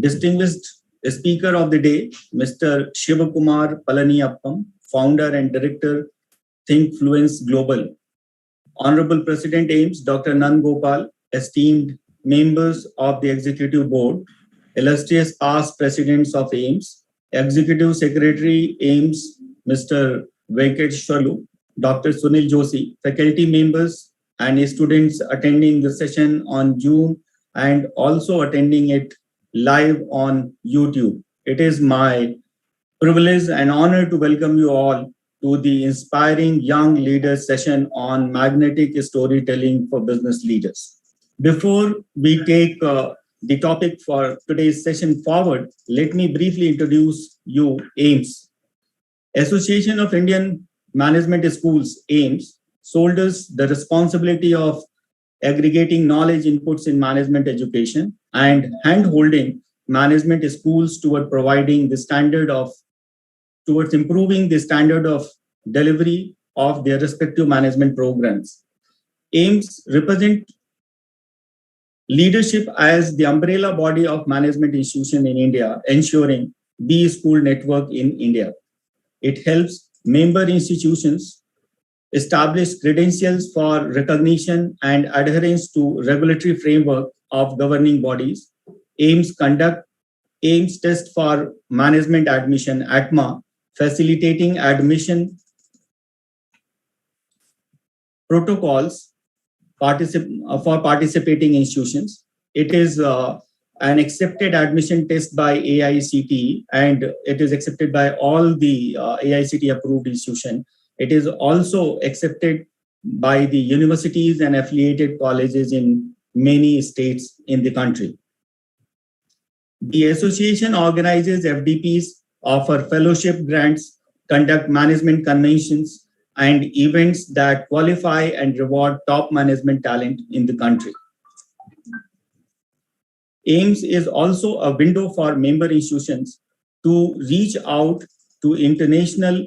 distinguished speaker of the day, Mr. Sivakumar Palaniappan, founder and director, Thinkfluence Global. Honorable President AIMS, Dr. Nan Gopal, esteemed members of the Executive Board, illustrious past presidents of AIMS, Executive Secretary AIMS, Mr. Venkateshwarlu, Dr. Sunil Joshi, faculty members and students attending the session on Zoom and also attending it live on YouTube. It is my privilege and honor to welcome you all to the Inspiring Young Leaders session on magnetic storytelling for business leaders. Before we take the topic for today's session forward, let me briefly introduce you AIMS. Association of Indian Management Schools, AIMS, shoulders the responsibility of aggregating knowledge inputs in management education and hand-holding management schools toward providing the standard of, towards improving the standard of delivery of their respective management programs. AIMS represent leadership as the umbrella body of management institution in India, ensuring the school network in India. It helps member institutions establish credentials for recognition and adherence to regulatory framework of governing bodies. AIMS conduct AIMS test for management admission, ATMA, facilitating admission protocols for participating institutions. It is an accepted admission test by AICTE, and it is accepted by all the AICTE approved institutions. It is also accepted by the universities and affiliated colleges in many states in the country. The association organizes FDPs, offer fellowship grants, conduct management conventions, and events that qualify and reward top management talent in the country. AIMS is also a window for member institutions to reach out to international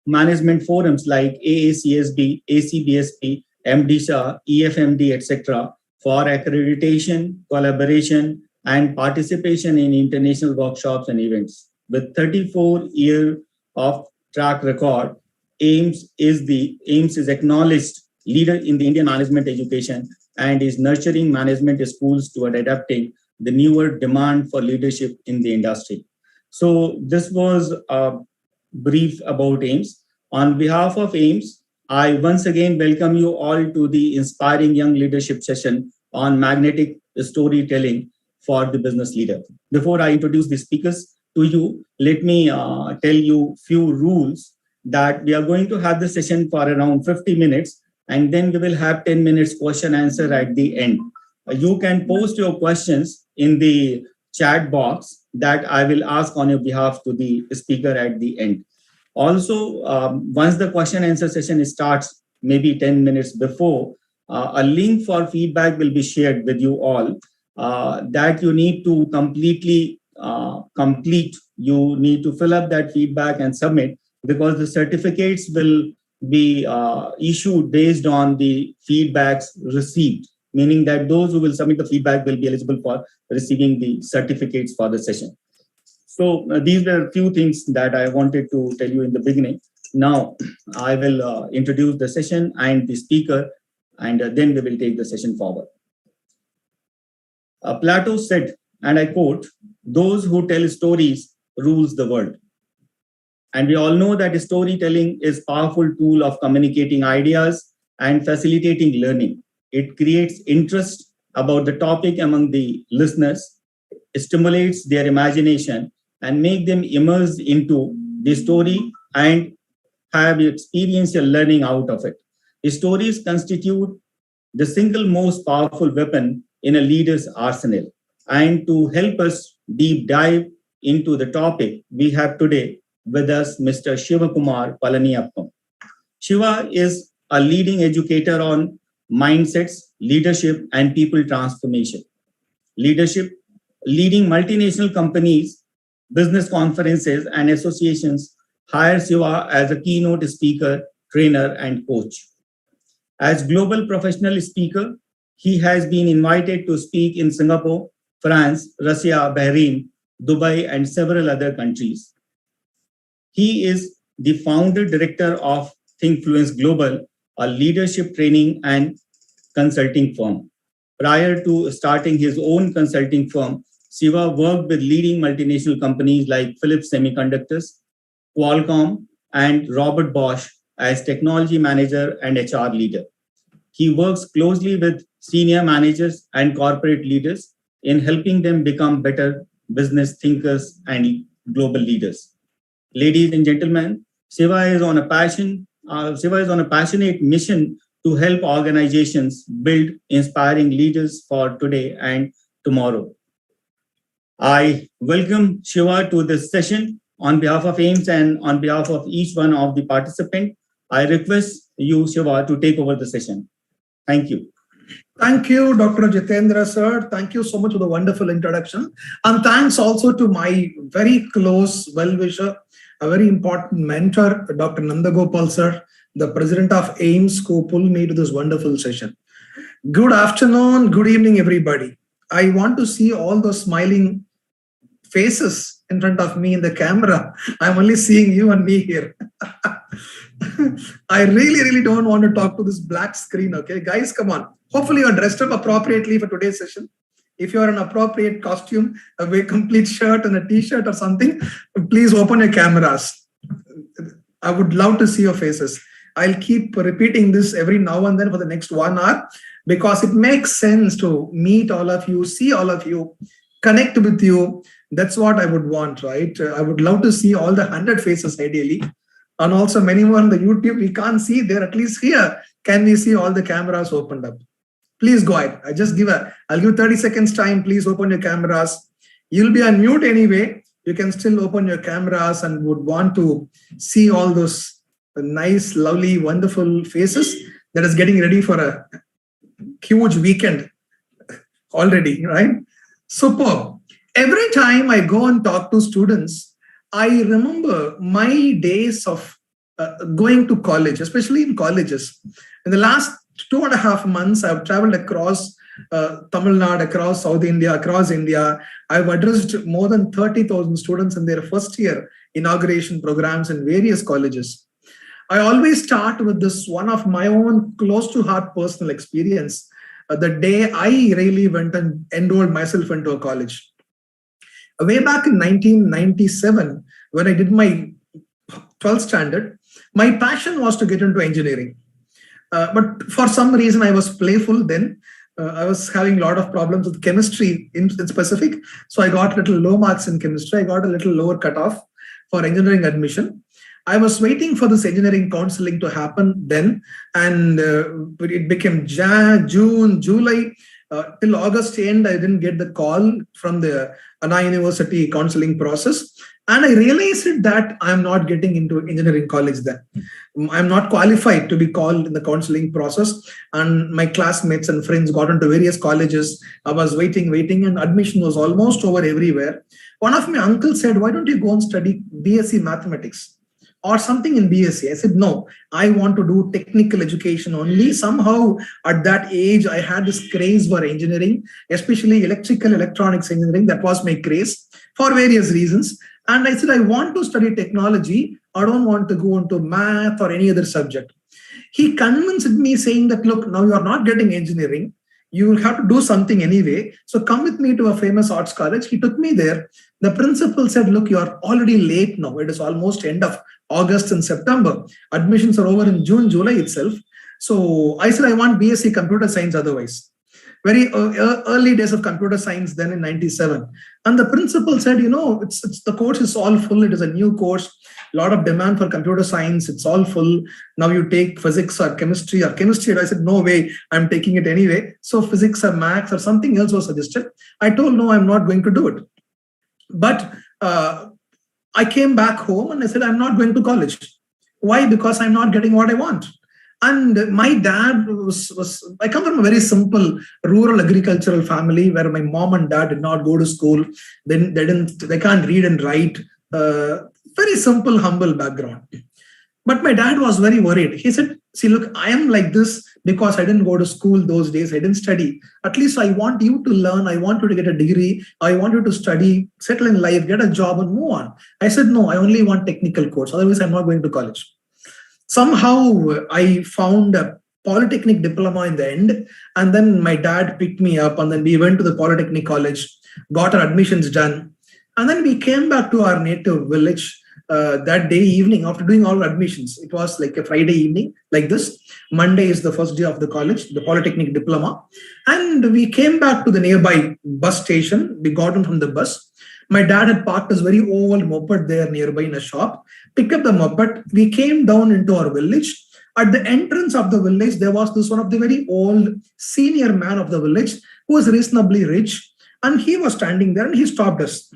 management forums like AACSB, ACBSP, MDSA, EFMD, etc. for accreditation, collaboration, and participation in international workshops and events. With 34 years of track record, AIMS is acknowledged leader in the Indian management education and is nurturing management schools toward adapting the newer demand for leadership in the industry. So this was a brief about AIMS. On behalf of AIMS, I once again welcome you all to the Inspiring Young Leadership session on magnetic storytelling for the business leader. Before I introduce the speakers to you, let me tell you few rules that we are going to have the session for around 50 minutes, and then we will have 10 minutes question answer at the end. You can post your questions in the chat box that I will ask on your behalf to the speaker at the end. Also, once the question answer session starts, maybe 10 minutes before, a link for feedback will be shared with you all that you need to completely complete. You need to fill up that feedback and submit, because the certificates will be issued based on the feedbacks received, meaning that those who will submit the feedback will be eligible for receiving the certificates for the session. So these were a few things that I wanted to tell you in the beginning. Now I will introduce the session and the speaker, and then we will take the session forward. Plato said, and I quote, "Those who tell stories rules the world." And we all know that storytelling is a powerful tool of communicating ideas and facilitating learning. It creates interest about the topic among the listeners, stimulates their imagination, and make them immerse into the story and have experiential learning out of it. Stories constitute the single most powerful weapon in a leader's arsenal. And to help us deep dive into the topic, we have today with us Mr. Sivakumar Palaniappan. Shiva is a leading educator on mindsets, leadership, and people transformation. Leading multinational companies, business conferences, and associations hire Shiva as a keynote speaker, trainer, and coach. As global professional speaker, he has been invited to speak in Singapore, France, Russia, Bahrain, Dubai, and several other countries. He is the founder director of Thinkfluence Global, a leadership training and consulting firm. Prior to starting his own consulting firm, Siva worked with leading multinational companies like Philips Semiconductors, Qualcomm, and Robert Bosch as technology manager and HR leader. He works closely with senior managers and corporate leaders in helping them become better business thinkers and global leaders. Ladies and gentlemen, Siva is on a passionate mission to help organizations build inspiring leaders for today and tomorrow. I welcome Siva to this session. On behalf of AIMS and on behalf of each one of the participants, I request you, Siva, to take over the session. Thank you. Thank you, Dr. Jitendra, sir. Thank you so much for the wonderful introduction. And thanks also to my very close well-wisher, a very important mentor, Dr. Nandagopal, sir, the president of AIMS, who pulled me to this wonderful session. Good afternoon, good evening, everybody. I want to see all those smiling faces in front of me in the camera. I'm only seeing you and me here. I really don't want to talk to this black screen, okay? Guys, come on. Hopefully you're dressed up appropriately for today's session. If you're in an appropriate costume, a very complete shirt and a t-shirt or something, please open your cameras. I would love to see your faces. I'll keep repeating this every now and then for the next 1 hour because it makes sense to meet all of you, see all of you, connect with you. That's what I would want, right? I would love to see all the 100 faces ideally. And also many more on the YouTube. We can't see there, at least here. Can we see all the cameras opened up? Please go ahead. I'll give 30 seconds time. Please open your cameras. You'll be on mute anyway. You can still open your cameras and would want to see all those nice, lovely, wonderful faces that is getting ready for a huge weekend already, right? Superb. Every time I go and talk to students, I remember my days of going to college, especially in colleges. In the last 2.5 months, I've traveled across Tamil Nadu, across South India, across India. I've addressed more than 30,000 students in their first year inauguration programs in various colleges. I always start with this one of my own close to heart personal experience. The day I really went and enrolled myself into a college. Way back in 1997, when I did my 12th standard, my passion was to get into engineering. But for some reason, I was playful then. I was having a lot of problems with chemistry in specific. So I got a little low marks in chemistry. I got a little lower cutoff for engineering admission. I was waiting for this engineering counseling to happen then. And it became June, July. Till August end, I didn't get the call from the Anna University counseling process. And I realized that I'm not getting into engineering college then. I'm not qualified to be called in the counseling process. And my classmates and friends got into various colleges. I was waiting, and admission was almost over everywhere. One of my uncles said, why don't you go and study BSc mathematics? Or something in BSc. I said, no, I want to do technical education only. Somehow at that age, I had this craze for engineering, especially electrical electronics engineering. That was my craze for various reasons. And I said, I want to study technology. I don't want to go into math or any other subject. He convinced me saying that, look, now you're not getting engineering. You will have to do something anyway. So come with me to a famous arts college. He took me there. The principal said, look, you are already late now. It is almost end of August and September. Admissions are over in June, July itself. So I said, I want BSc computer science otherwise. Very early days of computer science then in 97. And the principal said, you know, it's the course is all full. It is a new course. A lot of demand for computer science. It's all full. Now you take physics or chemistry. I said, no way, I'm taking it anyway. So physics or maths or something else was suggested. I told, no, I'm not going to do it. But I came back home and I said, I'm not going to college. Why? Because I'm not getting what I want. And my dad I come from a very simple rural agricultural family where my mom and dad did not go to school. They can't read and write. Very simple, humble background. But my dad was very worried. He said, See, look, I am like this because I didn't go to school those days. I didn't study. At least I want you to learn. I want you to get a degree. I want you to study, settle in life, get a job, and move on. I said, no, I only want technical course. Otherwise, I'm not going to college. Somehow, I found a polytechnic diploma in the end. And then my dad picked me up, and then we went to the polytechnic college, got our admissions done. And then we came back to our native village that day evening after doing all admissions. It was like a Friday evening, like this. Monday is the first day of the college, the polytechnic diploma. And we came back to the nearby bus station. We got in from the bus. My dad had parked his very old moped there nearby in a shop, picked up the moped. We came down into our village. At the entrance of the village, there was this one of the very old senior man of the village who was reasonably rich. And he was standing there and he stopped us.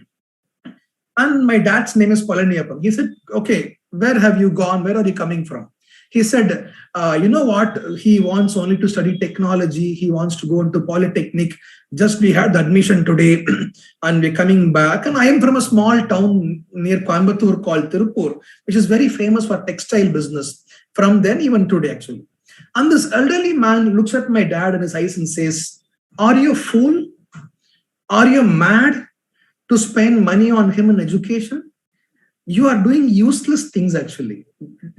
And my dad's name is Palaniappan. He said, okay, where have you gone? Where are you coming from? He said, you know what? He wants only to study technology. He wants to go into polytechnic. Just we had the admission today and we're coming back. And I am from a small town near Coimbatore called Tirupur, which is very famous for textile business. From then, even today, actually. And this elderly man looks at my dad in his eyes and says, are you a fool? Are you mad to spend money on him in education? You are doing useless things actually.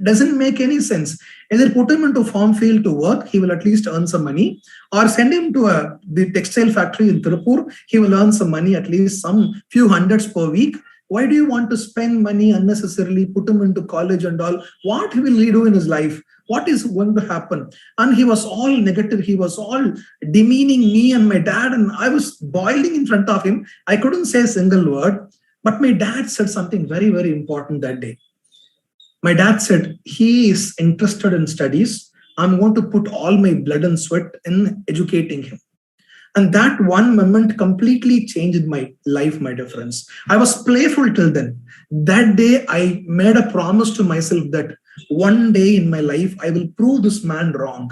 Doesn't make any sense. Either put him into farm field to work, he will at least earn some money, or send him to the textile factory in Tirupur, he will earn some money, at least some few hundreds per week. Why do you want to spend money unnecessarily, put him into college and all? What will he do in his life? What is going to happen? And he was all negative. He was all demeaning me and my dad. And I was boiling in front of him. I couldn't say a single word. But my dad said something very, very important that day. My dad said, he is interested in studies. I'm going to put all my blood and sweat in educating him. And that one moment completely changed my life, my dear friends. I was playful till then. That day, I made a promise to myself that one day in my life, I will prove this man wrong.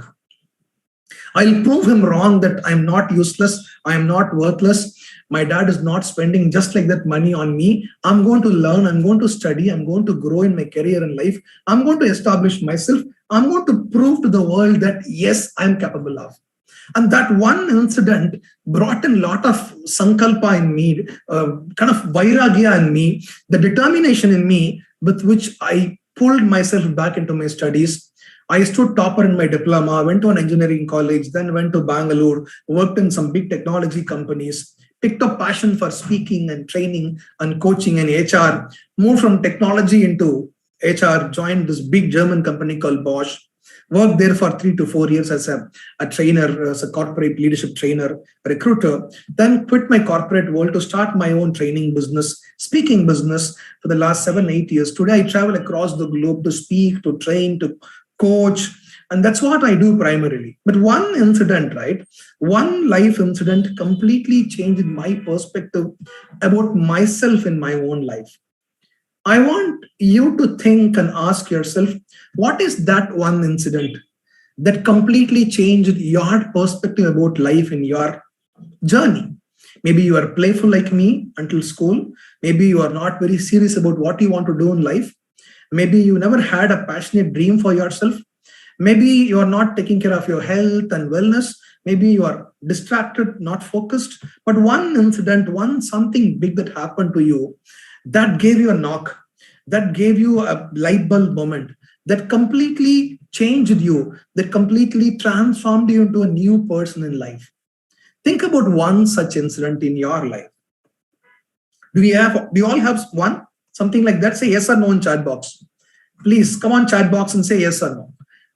I'll prove him wrong that I'm not useless. I'm not worthless. My dad is not spending just like that money on me. I'm going to learn. I'm going to study. I'm going to grow in my career and life. I'm going to establish myself. I'm going to prove to the world that, yes, I'm capable of. And that one incident brought in a lot of sankalpa in me, kind of vairagya in me, the determination in me with which I pulled myself back into my studies. I stood topper in my diploma, went to an engineering college, then went to Bengaluru, worked in some big technology companies, picked up passion for speaking and training and coaching and HR, moved from technology into HR, joined this big German company called Bosch, worked there for 3 to 4 years as a trainer, as a corporate leadership trainer, recruiter, then quit my corporate world to start my own training business, speaking business for the last 7-8 years. Today, I travel across the globe to speak, to train, to coach, and that's what I do primarily. But one incident, right? One life incident completely changed my perspective about myself in my own life. I want you to think and ask yourself, what is that one incident that completely changed your perspective about life in your journey? Maybe you are playful like me until school. Maybe you are not very serious about what you want to do in life. Maybe you never had a passionate dream for yourself. Maybe you are not taking care of your health and wellness. Maybe you are distracted, not focused. But one incident, something big that happened to you, that gave you a knock, that gave you a light bulb moment, that completely changed you, that completely transformed you into a new person in life. Think about one such incident in your life. Do we all have one? Something like that? Say yes or no in chat box. Please come on chat box and say yes or no.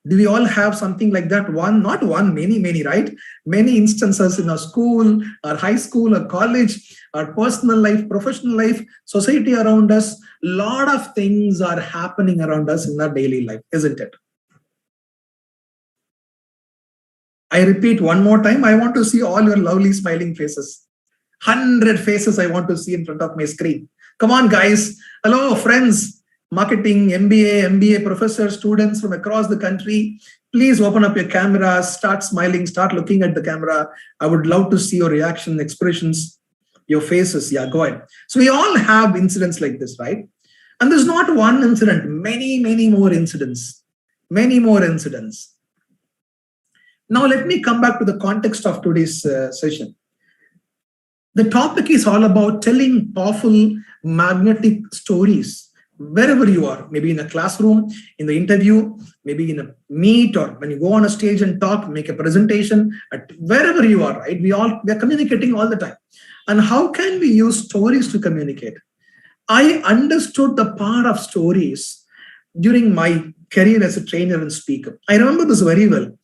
Do we all have something like that? One, not one, many, right? Many instances in our school, our high school, our college, our personal life, professional life, society around us. A lot of things are happening around us in our daily life, isn't it? I repeat one more time. I want to see all your lovely smiling faces. 100 faces I want to see in front of my screen. Come on, guys. Hello, friends. Marketing, MBA professors, students from across the country. Please open up your cameras, start smiling, start looking at the camera. I would love to see your reaction, expressions, your faces. Yeah, go ahead. So we all have incidents like this, right? And there's not one incident, many more incidents. Many more incidents. Now let me come back to the context of today's session. The topic is all about telling powerful magnetic stories wherever you are, maybe in a classroom, in the interview, maybe in a meet, or when you go on a stage and talk, make a presentation, wherever you are, right? We are communicating all the time. And how can we use stories to communicate? I understood the power of stories during my career as a trainer and speaker. I remember this very well.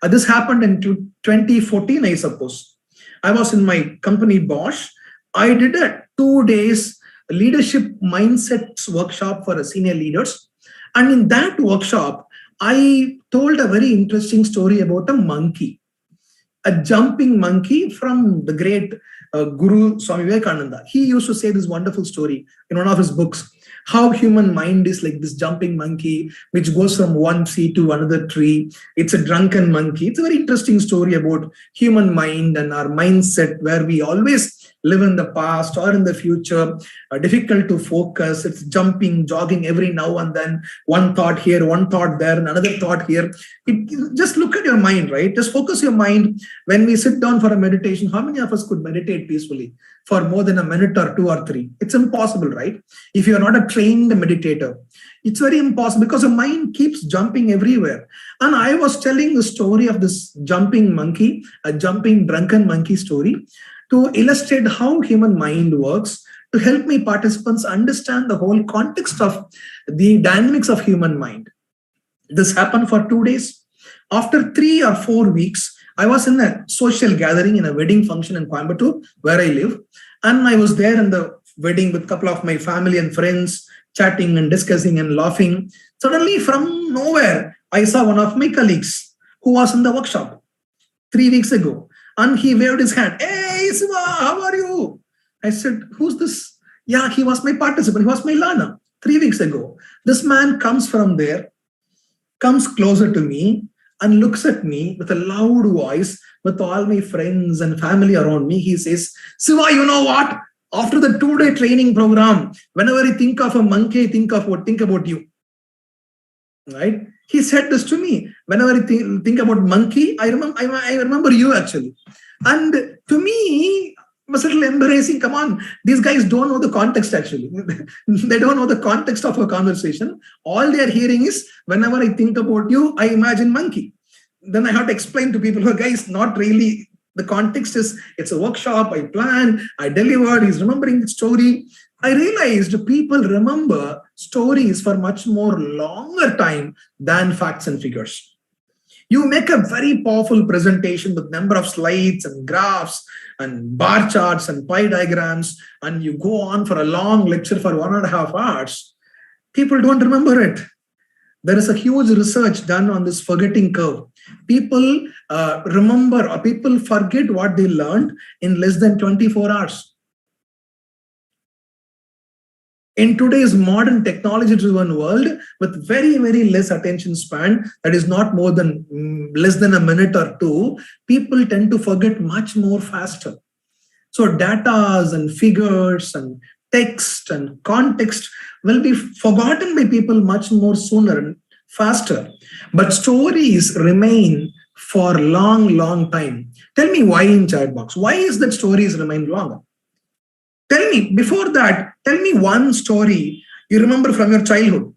This happened in 2014, I suppose. I was in my company Bosch. I did a 2 days leadership mindsets workshop for senior leaders. And in that workshop, I told a very interesting story about a monkey, a jumping monkey from the great Guru Swami Vivekananda. He used to say this wonderful story in one of his books, how human mind is like this jumping monkey, which goes from one tree to another tree. It's a drunken monkey. It's a very interesting story about human mind and our mindset, where we always live in the past or in the future, difficult to focus. It's jumping, jogging every now and then, one thought here, one thought there, and another thought here. Just look at your mind, right? Just focus your mind. When we sit down for a meditation, how many of us could meditate peacefully for more than a minute or 2 or 3? It's impossible, right? If you're not a trained meditator, it's very impossible because the mind keeps jumping everywhere. And I was telling the story of this jumping monkey, a jumping drunken monkey story, to illustrate how human mind works, to help my participants understand the whole context of the dynamics of human mind. This happened for 2 days. After 3 or 4 weeks, I was in a social gathering in a wedding function in Coimbatore, where I live. And I was there in the wedding with a couple of my family and friends, chatting and discussing and laughing. Suddenly, from nowhere, I saw one of my colleagues who was in the workshop 3 weeks ago. And he waved his hand. Hey, Siva, how are you? I said, who's this? Yeah, he was my participant. He was my learner 3 weeks ago. This man comes from there, comes closer to me and looks at me with a loud voice, with all my friends and family around me. He says, Siva, you know what? After the 2-day training program, whenever I think of a monkey, think about you. Right? He said this to me. Whenever I think about monkey, I remember you actually. And to me, it was a little embarrassing. Come on, these guys don't know the context actually. They don't know the context of a conversation. All they are hearing is, whenever I think about you, I imagine monkey. Then I have to explain to people, guys, not really. The context is, it's a workshop, I planned, I delivered, he's remembering the story. I realized people remember stories for much more longer time than facts and figures. You make a very powerful presentation with number of slides and graphs and bar charts and pie diagrams, and you go on for a long lecture for 1.5 hours. People don't remember it. There is a huge research done on this forgetting curve. People remember, or people forget what they learned in less than 24 hours. In today's modern technology-driven world, with very, very less attention span, that is not more than less than a minute or 2, people tend to forget much more faster. So data and figures and text and context will be forgotten by people much more sooner and faster. But stories remain for long, long time. Tell me why in chat box. Why is that stories remain longer? Tell me, before that, tell me one story you remember from your childhood.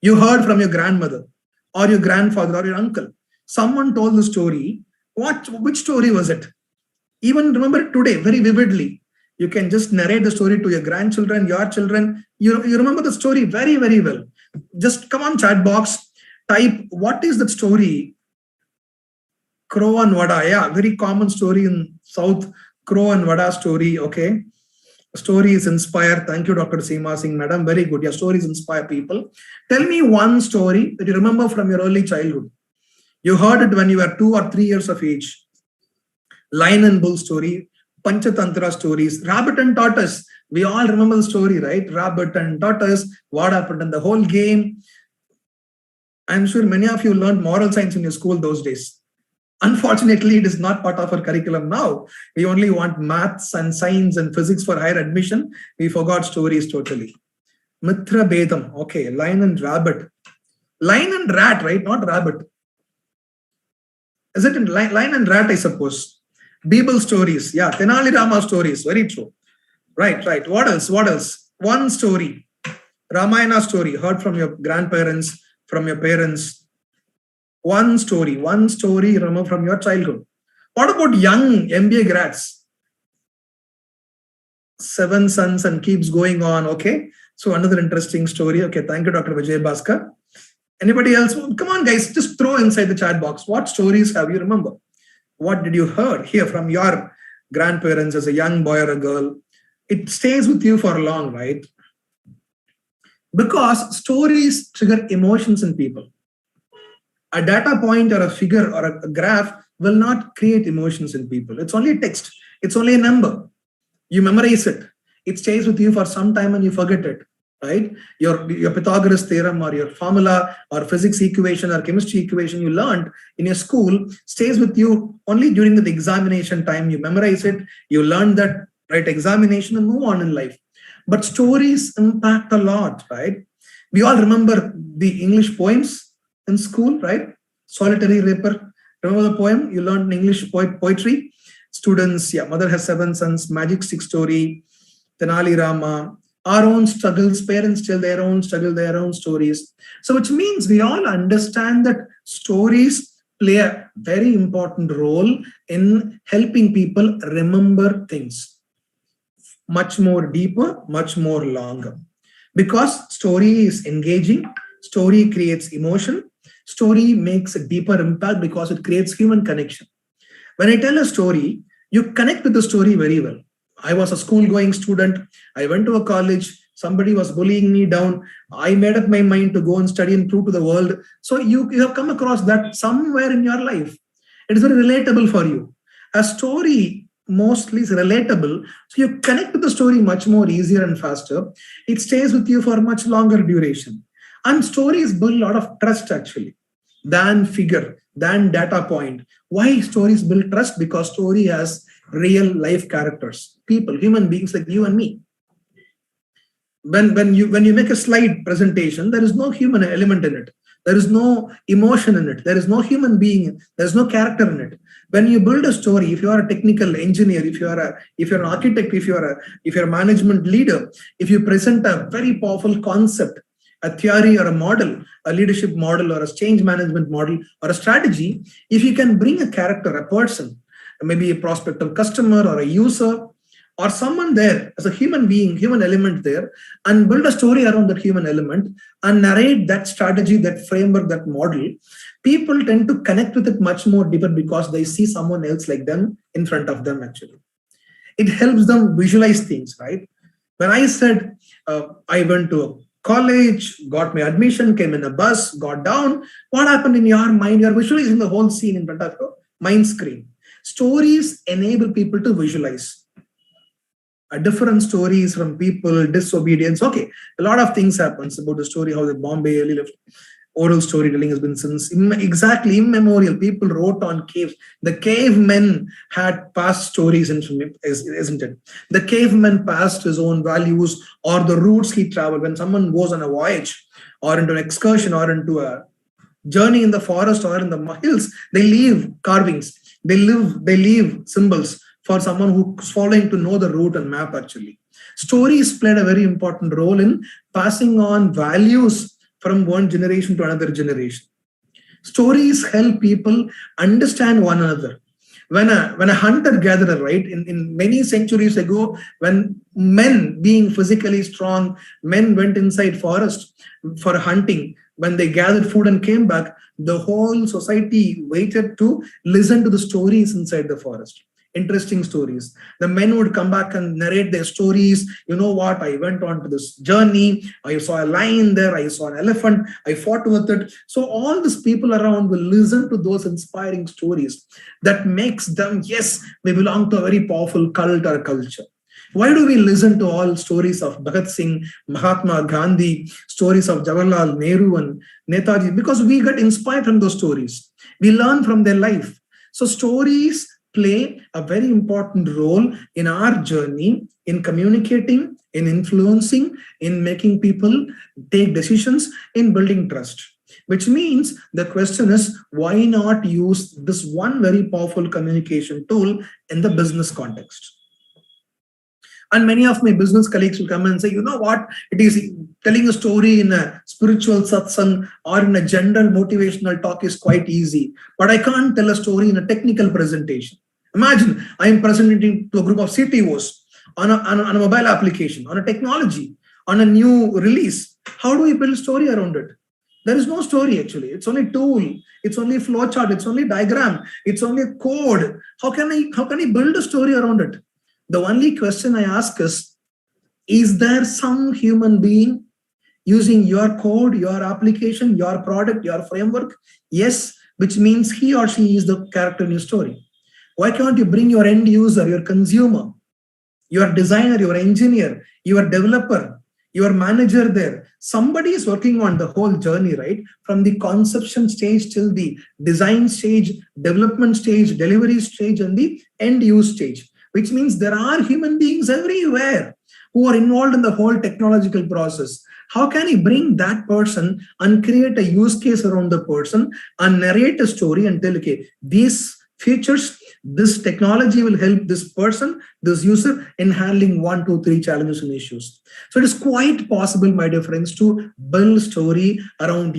You heard from your grandmother or your grandfather or your uncle. Someone told the story. Which story was it? Even remember it today very vividly. You can just narrate the story to your grandchildren, your children. You remember the story very, very well. Just come on chat box, type, what is that story? Crow and Vada. Yeah, very common story in South. Crow and Vada story. Okay. Stories inspire. Thank you, Dr. Seema Singh, madam. Very good. Your stories inspire people. Tell me one story that you remember from your early childhood. You heard it when you were 2 or 3 years of age. Lion and bull story, Panchatantra stories, rabbit and tortoise. We all remember the story, right? Rabbit and tortoise, what happened in the whole game. I'm sure many of you learned moral science in your school those days. Unfortunately, it is not part of our curriculum now. We only want maths and science and physics for higher admission. We forgot stories totally. Mitra Bedam. Okay, lion and rabbit. Lion and rat, right? Not rabbit. Is it in lion and rat, I suppose? Bible stories. Yeah, Tenali Rama stories. Very true. Right. What else? One story. Ramayana story. Heard from your grandparents, from your parents. One story. Remember from your childhood. What about young MBA grads? 7 sons and keeps going on. Okay. So another interesting story. Okay. Thank you, Dr. Vijay Bhaskar. Anybody else? Come on, guys. Just throw inside the chat box. What stories have you remember? What did you hear from your grandparents as a young boy or a girl? It stays with you for long, right? Because stories trigger emotions in people. A data point or a figure or a graph will not create emotions in people. It's only a text. It's only a number. You memorize it. It stays with you for some time and you forget it, right? Your Pythagoras theorem or your formula or physics equation or chemistry equation you learned in your school stays with you only during the examination time. You memorize it. You learn that, right, examination and move on in life. But stories impact a lot, right? We all remember the English poems in school, right? Solitary Reaper. Remember the poem you learned in English poetry? Students, yeah, Mother Has 7 Sons, Magic Stick Story, Tenali Rama, our own struggles, parents tell their own struggle, their own stories. So which means we all understand that stories play a very important role in helping people remember things much more deeper, much more longer. Because story is engaging, story creates emotion, story makes a deeper impact because it creates human connection. When I tell a story, you connect with the story very well. I was a school-going student. I went to a college. Somebody was bullying me down. I made up my mind to go and study and prove to the world. So you have come across that somewhere in your life. It is very relatable for you. A story mostly is relatable. So you connect with the story much more easier and faster. It stays with you for much longer duration. And stories build a lot of trust actually, than figure, than data point. Why stories build trust? Because story has real life characters, people, human beings like you and me. When you make a slide presentation, there is no human element in it. There is no emotion in it. There is no human being. There is no character in it. When you build a story, if you are a technical engineer, if you're an architect, if you're a management leader, if you present a very powerful concept, a theory or a model, a leadership model or a change management model or a strategy, if you can bring a character, a person, maybe a prospective customer or a user or someone there as a human being, human element there, and build a story around that human element and narrate that strategy, that framework, that model, people tend to connect with it much more deeper because they see someone else like them in front of them actually. It helps them visualize things, right? When I said I went to a college, got my admission, came in a bus, got down, what happened in your mind? You're visualizing the whole scene in front of your mind screen. Stories enable people to visualize. Different stories from people, disobedience. Okay, a lot of things happens about the story, how the Bombay early left. Oral storytelling has been since exactly immemorial. People wrote on caves. The cavemen had past stories, isn't it? The caveman passed his own values or the routes he traveled. When someone goes on a voyage or into an excursion or into a journey in the forest or in the hills, they leave carvings. They leave symbols for someone who's following to know the route and map actually. Stories played a very important role in passing on values from one generation to another generation. Stories help people understand one another. When a hunter-gatherer, right, in many centuries ago, when men being physically strong, men went inside forest for hunting. When they gathered food and came back, the whole society waited to listen to the stories inside the forest. Interesting stories. The men would come back and narrate their stories. You know what? I went on to this journey. I saw a lion there. I saw an elephant. I fought with it. So all these people around will listen to those inspiring stories that makes them, yes, they belong to a very powerful cult or culture. Why do we listen to all stories of Bhagat Singh, Mahatma Gandhi, stories of Jawaharlal Nehru and Netaji? Because we get inspired from those stories. We learn from their life. So stories play a very important role in our journey, in communicating, in influencing, in making people take decisions, in building trust. Which means the question is, why not use this one very powerful communication tool in the business context? And many of my business colleagues will come and say, you know what, it is telling a story in a spiritual satsang or in a general motivational talk is quite easy, but I can't tell a story in a technical presentation. Imagine I am presenting to a group of CTOs on a mobile application, on a technology, on a new release. How do we build a story around it? There is no story actually. It's only tool. It's only flowchart. It's only diagram. It's only code. How can I build a story around it? The only question I ask is there some human being using your code, your application, your product, your framework? Yes, which means he or she is the character in your story. Why can't you bring your end user, your consumer, your designer, your engineer, your developer, your manager there? Somebody is working on the whole journey, right? From the conception stage till the design stage, development stage, delivery stage, and the end use stage. Which means there are human beings everywhere who are involved in the whole technological process. How can you bring that person and create a use case around the person and narrate a story and tell, okay, these features, this technology will help this person, this user in handling 1, 2, 3 challenges and issues. So it is quite possible, my dear friends, to build a story around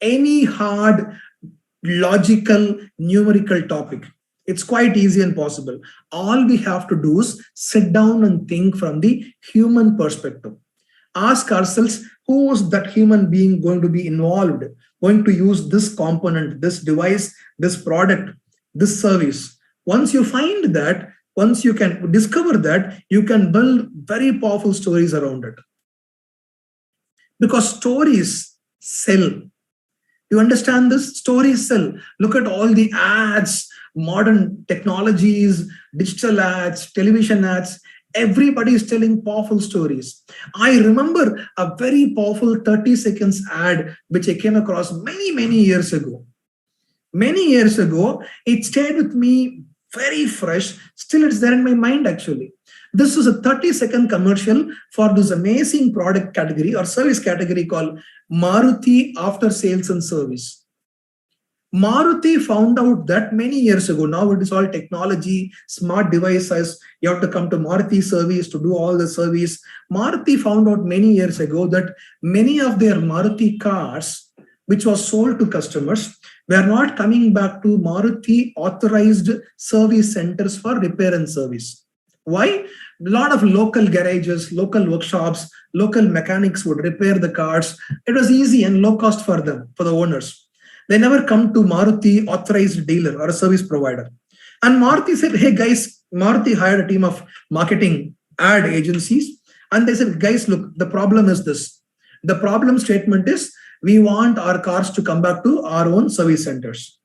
any hard, logical, numerical topic. It's quite easy and possible. All we have to do is sit down and think from the human perspective. Ask ourselves, who is that human being going to be involved, going to use this component, this device, this product, this service. Once you find that, once you can discover that, you can build very powerful stories around it. Because stories sell. You understand this? Stories sell. Look at all the ads, modern technologies, digital ads, television ads. Everybody is telling powerful stories. I remember a very powerful 30 seconds ad which I came across many years ago. Many years ago, it stayed with me very fresh. Still, it's there in my mind actually. This is a 30-second commercial for this amazing product category or service category called Maruti After Sales and Service. Maruti found out that many years ago, now it is all technology, smart devices, you have to come to Maruti service to do all the service. Maruti found out many years ago that many of their Maruti cars, which was sold to customers, were not coming back to Maruti authorized service centers for repair and service. Why? A lot of local garages, local workshops, local mechanics would repair the cars. It was easy and low cost for them, for the owners. They never come to Maruti authorized dealer or a service provider. And Maruti said, hey guys, Maruti hired a team of marketing ad agencies. And they said, guys, look, the problem is this. The problem statement is, we want our cars to come back to our own service centers.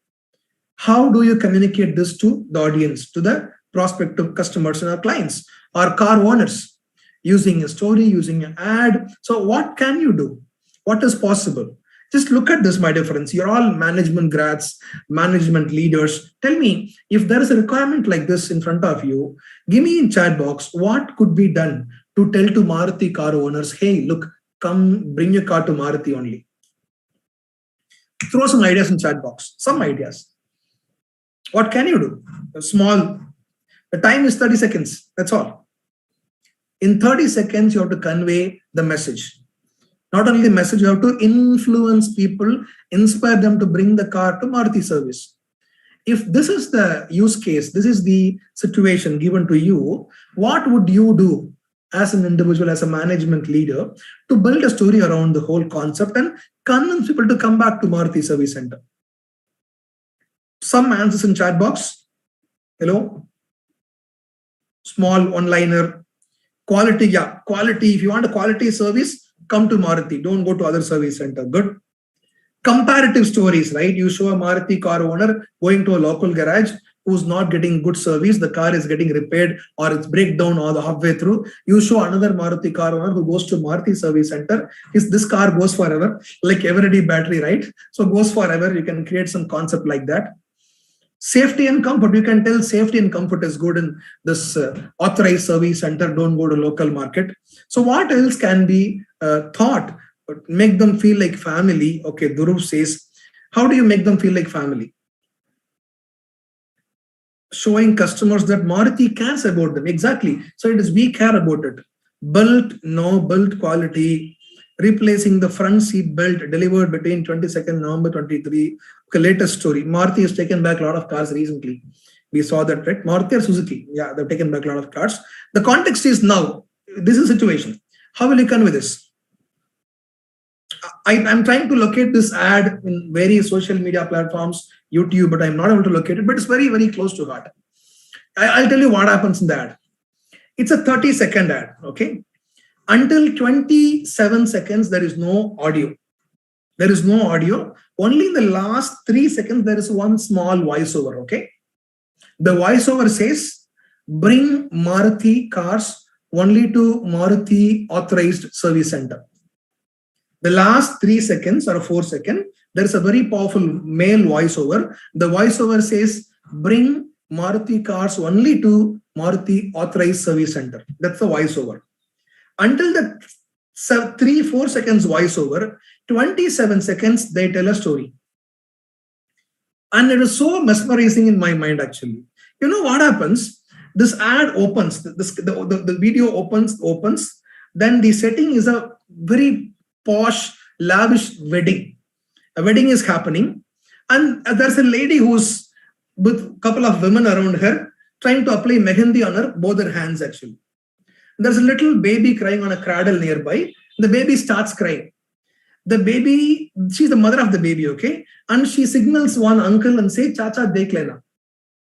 How do you communicate this to the audience, to the prospective customers and our clients, our car owners? Using a story, using an ad. So what can you do? What is possible? Just look at this, my dear friends. You're all management grads, management leaders. Tell me, if there is a requirement like this in front of you, give me in chat box what could be done to tell to Maruti car owners, hey, look, come bring your car to Maruti only. Throw some ideas in chat box, some ideas. What can you do? Small. The time is 30 seconds. That's all. In 30 seconds, you have to convey the message. Not only the message, you have to influence people, inspire them to bring the car to Maruti service. If this is the use case, this is the situation given to you, what would you do as an individual, as a management leader, to build a story around the whole concept and convince people to come back to Maruti service center? Some answers in chat box. Hello? Small one-liner. Quality, yeah. Quality. If you want a quality service, come to Maruti. Don't go to other service center. Good. Comparative stories, right? You show a Maruti car owner going to a local garage who's not getting good service. The car is getting repaired or it's breakdown all the halfway through. You show another Maruti car owner who goes to Maruti service center. This car goes forever, like everyday battery, right? So goes forever. You can create some concept like that. Safety and comfort. You can tell safety and comfort is good in this authorized service center. Don't go to local market. So what else can be thought make them feel like family. Okay, Dhruv says, how do you make them feel like family? Showing customers that Maruti cares about them. Exactly. So it is we care about it. Built quality, replacing the front seat belt delivered between 22nd November 23. Okay, latest story. Maruti has taken back a lot of cars recently. We saw that, right? Maruti or Suzuki. Yeah, they've taken back a lot of cars. The context is now, this is a situation. How will you convey this? I'm trying to locate this ad in various social media platforms, YouTube, but I'm not able to locate it, but it's very, very close to heart. I'll tell you what happens in the ad. It's a 30-second ad, okay? Until 27 seconds, there is no audio. There is no audio. Only in the last 3 seconds, there is one small voiceover, okay? The voiceover says, bring Maruti cars only to Maruti authorized service center. The last 3 seconds or 4 seconds, there is a very powerful male voiceover. The voiceover says, bring Maruti cars only to Maruti authorized service center. That's the voiceover. Until the 3-4 seconds voiceover, 27 seconds, they tell a story. And it is so mesmerizing in my mind, actually. You know what happens? This ad opens, the video opens, then the setting is a very posh, lavish wedding. A wedding is happening, and there's a lady who's with a couple of women around her trying to apply mehendi on her both her hands, actually. There's a little baby crying on a cradle nearby. The baby starts crying. The baby, she's the mother of the baby, okay? And she signals one uncle and say, Chacha, dekh lena.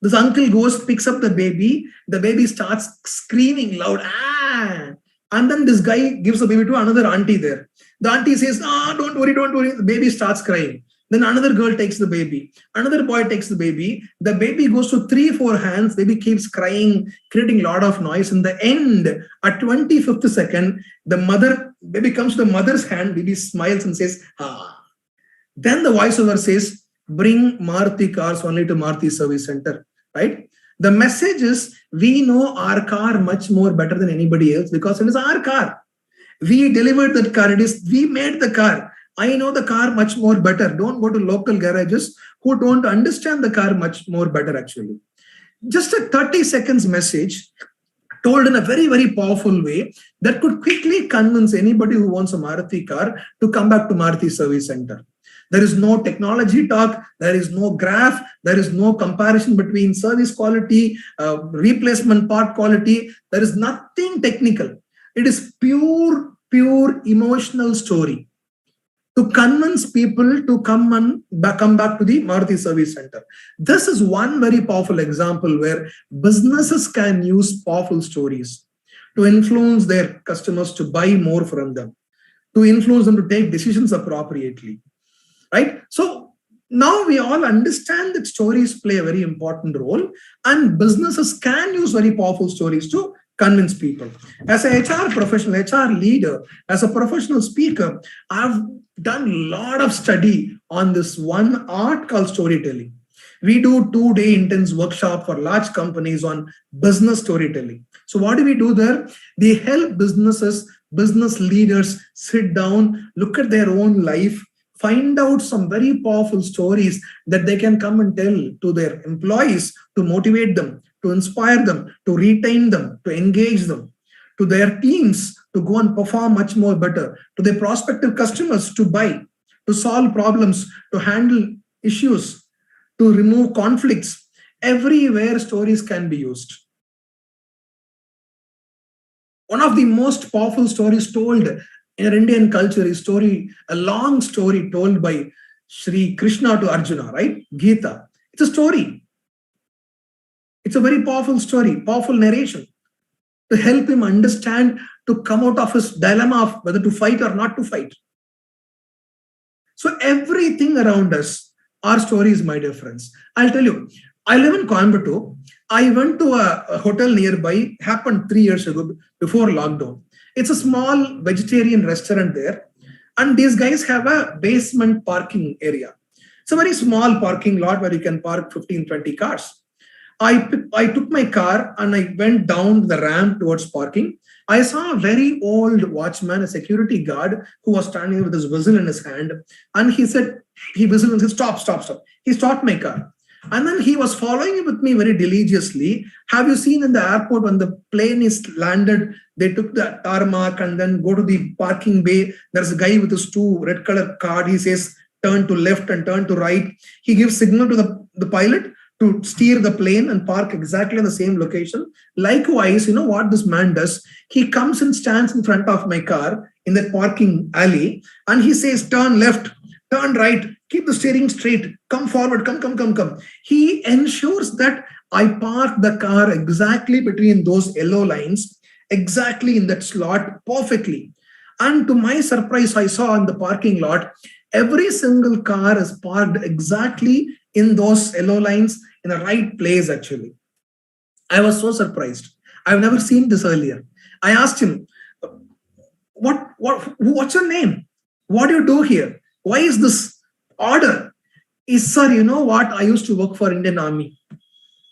This uncle goes, picks up the baby starts screaming loud, ah! And then this guy gives the baby to another auntie there. The auntie says, don't worry. The baby starts crying. Then another girl takes the baby. Another boy takes the baby. The baby goes to 3-4 hands. Baby keeps crying, creating a lot of noise. In the end, at 25th second, baby comes to the mother's hand. Baby smiles and says, ah. Then the voiceover says, bring Maruti cars only to Maruti service center, right? The message is, we know our car much more better than anybody else because it is our car. We delivered that car. We made the car. I know the car much more better. Don't go to local garages who don't understand the car much more better, actually. Just a 30 seconds message told in a very, very powerful way that could quickly convince anybody who wants a Maruti car to come back to Maruti service center. There is no technology talk. There is no graph. There is no comparison between service quality, replacement part quality. There is nothing technical. It is pure emotional story to convince people to come back to the Maruti service center. This is one very powerful example where businesses can use powerful stories to influence their customers to buy more from them, to influence them to take decisions appropriately, right? So now we all understand that stories play a very important role, and businesses can use very powerful stories to convince people. As a HR professional, HR leader, as a professional speaker, I've done a lot of study on this one art called storytelling. We do 2-day intense workshop for large companies on business storytelling. So what do we do there? We help business leaders sit down, look at their own life, find out some very powerful stories that they can come and tell to their employees to motivate them, to inspire them, to retain them, to engage them, to their teams to go and perform much more better, to their prospective customers to buy, to solve problems, to handle issues, to remove conflicts. Everywhere stories can be used. One of the most powerful stories told in our Indian culture is a long story told by Sri Krishna to Arjuna, right? Gita. It's a story. It's a very powerful story, powerful narration to help him understand, to come out of his dilemma of whether to fight or not to fight. So everything around us, our story is my difference. I'll tell you, I live in Coimbatore. I went to a hotel nearby, happened 3 years ago before lockdown. It's a small vegetarian restaurant there. And these guys have a basement parking area. It's a very small parking lot where you can park 15-20 cars. I took my car and I went down the ramp towards parking. I saw a very old watchman, a security guard, who was standing with his whistle in his hand. And he said, he whistled and said, stop, stop, stop. He stopped my car. And then he was following with me very diligently. Have you seen in the airport when the plane is landed, they took the tarmac and then go to the parking bay. There's a guy with his two red color card. He says, turn to left and turn to right. He gives signal to the pilot to steer the plane and park exactly in the same location. Likewise, you know what this man does? He comes and stands in front of my car in that parking alley and he says, turn left, turn right, keep the steering straight, come forward, come. He ensures that I park the car exactly between those yellow lines, exactly in that slot perfectly. And to my surprise, I saw in the parking lot, every single car is parked exactly in those yellow lines in the right place actually. I was so surprised. I've never seen this earlier. I asked him, what's your name? What do you do here? Why is this order? He said, sir, you know what? I used to work for Indian Army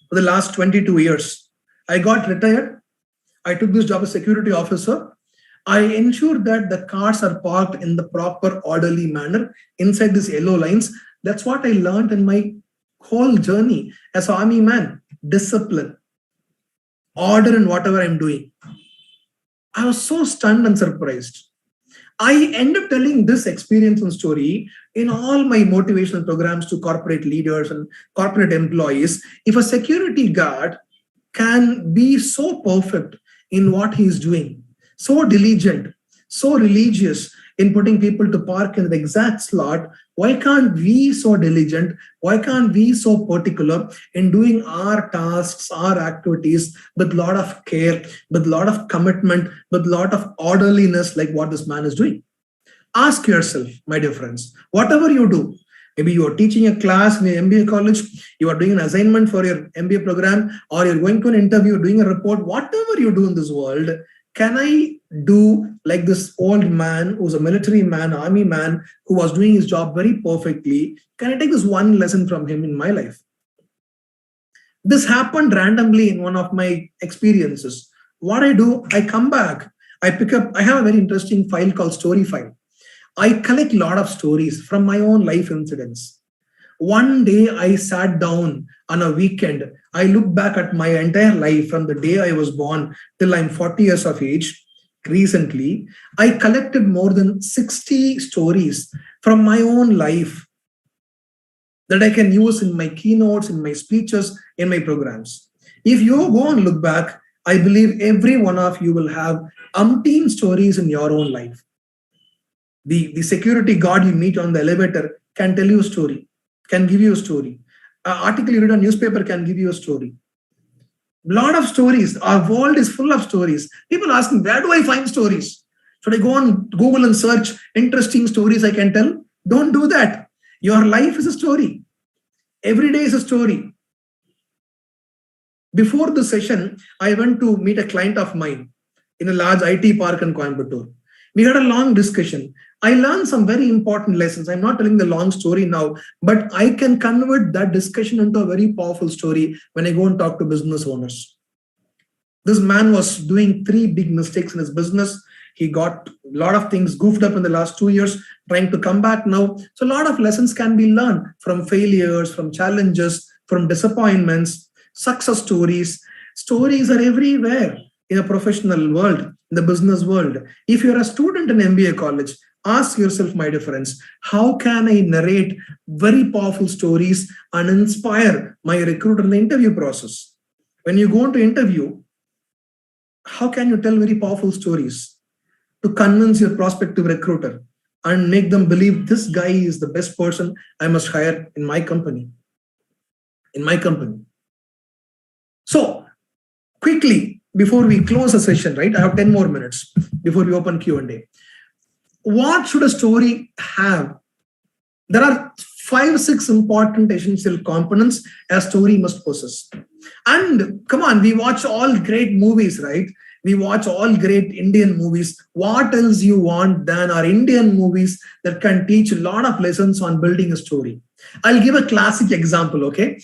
for the last 22 years. I got retired. I took this job as security officer. I ensured that the cars are parked in the proper orderly manner inside these yellow lines. That's what I learned in my whole journey as an army man. Discipline, order in whatever I'm doing. I was so stunned and surprised. I end up telling this experience and story in all my motivational programs to corporate leaders and corporate employees. If a security guard can be so perfect in what he's doing, so diligent, so religious in putting people to park in the exact slot, why can't we so diligent? Why can't we so particular in doing our tasks, our activities with a lot of care, with a lot of commitment, with a lot of orderliness like what this man is doing? Ask yourself, my dear friends, whatever you do, maybe you are teaching a class in an MBA college, you are doing an assignment for your MBA program, or you're going to an interview, doing a report, whatever you do in this world, can I do like this old man who's a military man, army man, who was doing his job very perfectly? Can I take this one lesson from him in my life? This happened randomly in one of my experiences. What I do, I come back, I pick up, I have a very interesting file called story file. I collect a lot of stories from my own life incidents. One day I sat down on a weekend. I look back at my entire life from the day I was born till I'm 40 years of age. Recently, I collected more than 60 stories from my own life that I can use in my keynotes, in my speeches, in my programs. If you go and look back, I believe every one of you will have umpteen stories in your own life. The security guard you meet on the elevator can tell you a story, can give you a story. An article you read on newspaper can give you a story. A lot of stories. Our world is full of stories. People ask me, where do I find stories? Should I go on Google and search interesting stories I can tell? Don't do that. Your life is a story. Every day is a story. Before the session, I went to meet a client of mine in a large IT park in Coimbatore. We had a long discussion. I learned some very important lessons. I'm not telling the long story now, but I can convert that discussion into a very powerful story when I go and talk to business owners. This man was doing 3 big mistakes in his business. He got a lot of things goofed up in the last 2 years, trying to come back now. So a lot of lessons can be learned from failures, from challenges, from disappointments, success stories. Stories are everywhere in a professional world, in the business world. If you're a student in MBA college, ask yourself, my dear friends, how can I narrate very powerful stories and inspire my recruiter in the interview process? When you go into interview, how can you tell very powerful stories to convince your prospective recruiter and make them believe this guy is the best person I must hire in my company? So quickly, before we close the session, right? I have 10 more minutes before we open Q&A. What should a story have? There are 5-6 important essential components a story must possess. And come on, we watch all great movies, right? We watch all great Indian movies. What else you want than our Indian movies that can teach a lot of lessons on building a story? I'll give a classic example, okay?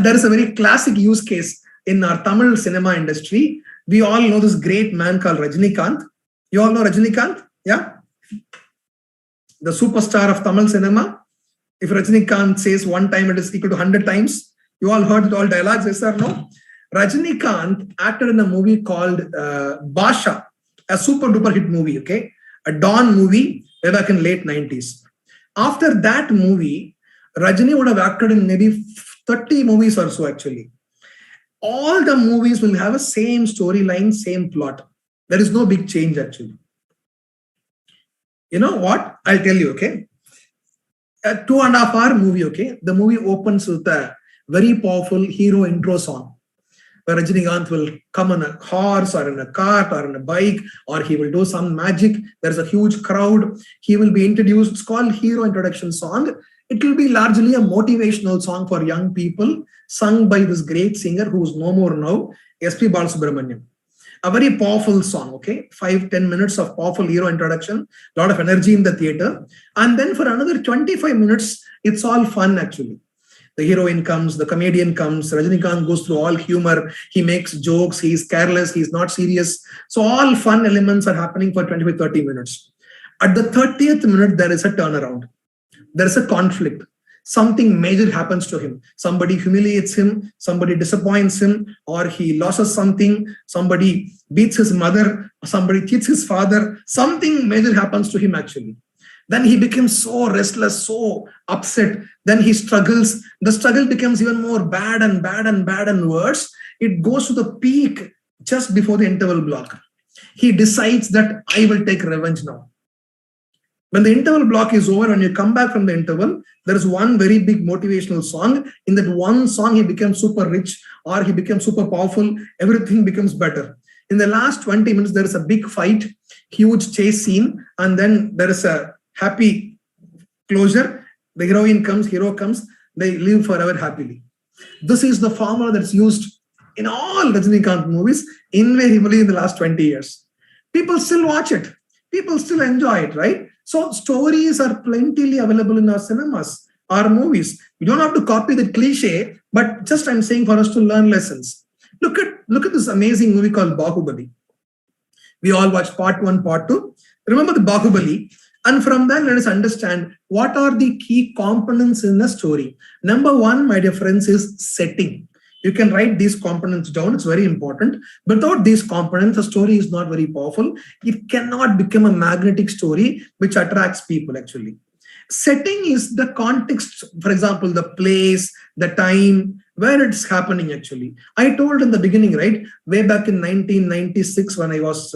There is a very classic use case in our Tamil cinema industry. We all know this great man called Rajinikanth. You all know Rajinikanth? Yeah? The superstar of Tamil cinema. If Rajinikanth says one time, it is equal to 100 times. You all heard all dialogues, yes or no? Rajinikanth acted in a movie called Basha, a super duper hit movie, okay? A Dawn movie way back in late 90s. After that movie, Rajini would have acted in maybe 30 movies or so actually. All the movies will have a same storyline, same plot. There is no big change actually. You know what? I'll tell you, okay? A 2.5 hour movie, okay? The movie opens with a very powerful hero intro song, where Rajinikanth will come on a horse or in a cart or in a bike, or he will do some magic. There's a huge crowd. He will be introduced. It's called hero introduction song. It will be largely a motivational song for young people, sung by this great singer who is no more now, S.P. Balasubramaniam. A very powerful song, okay? 5-10 minutes of powerful hero introduction, a lot of energy in the theater. And then for another 25 minutes, it's all fun actually. The heroine comes, the comedian comes, Rajinikanth goes through all humor, he makes jokes, he's careless, he's not serious. So all fun elements are happening for 25-30 minutes. At the 30th minute, there is a turnaround. There is a conflict. Something major happens to him. Somebody humiliates him, somebody disappoints him, or he loses something, somebody beats his mother, somebody cheats his father. Something major happens to him actually. Then he becomes so restless, so upset. Then he struggles. The struggle becomes even more bad and bad and bad and worse. It goes to the peak just before the interval block. He decides that I will take revenge now. When the interval block is over, when you come back from the interval, there is one very big motivational song. In that one song, he becomes super rich or he becomes super powerful. Everything becomes better. In the last 20 minutes, there is a big fight, huge chase scene, and then there is a happy closure. The heroine comes, hero comes, they live forever happily. This is the formula that's used in all Rajinikanth movies, invariably in the last 20 years. People still watch it. People still enjoy it, right? So stories are plentifully available in our cinemas, our movies. You don't have to copy the cliche, but just I'm saying for us to learn lessons. Look at this amazing movie called Bahubali. We all watched part 1, part 2. Remember the Bahubali? And from that, let us understand what are the key components in a story. Number 1, my dear friends, is setting. You can write these components down. It's very important. Without these components, a story is not very powerful. It cannot become a magnetic story which attracts people actually. Setting is the context, for example, the place, the time, where it's happening actually. I told in the beginning, right, way back in 1996 when I was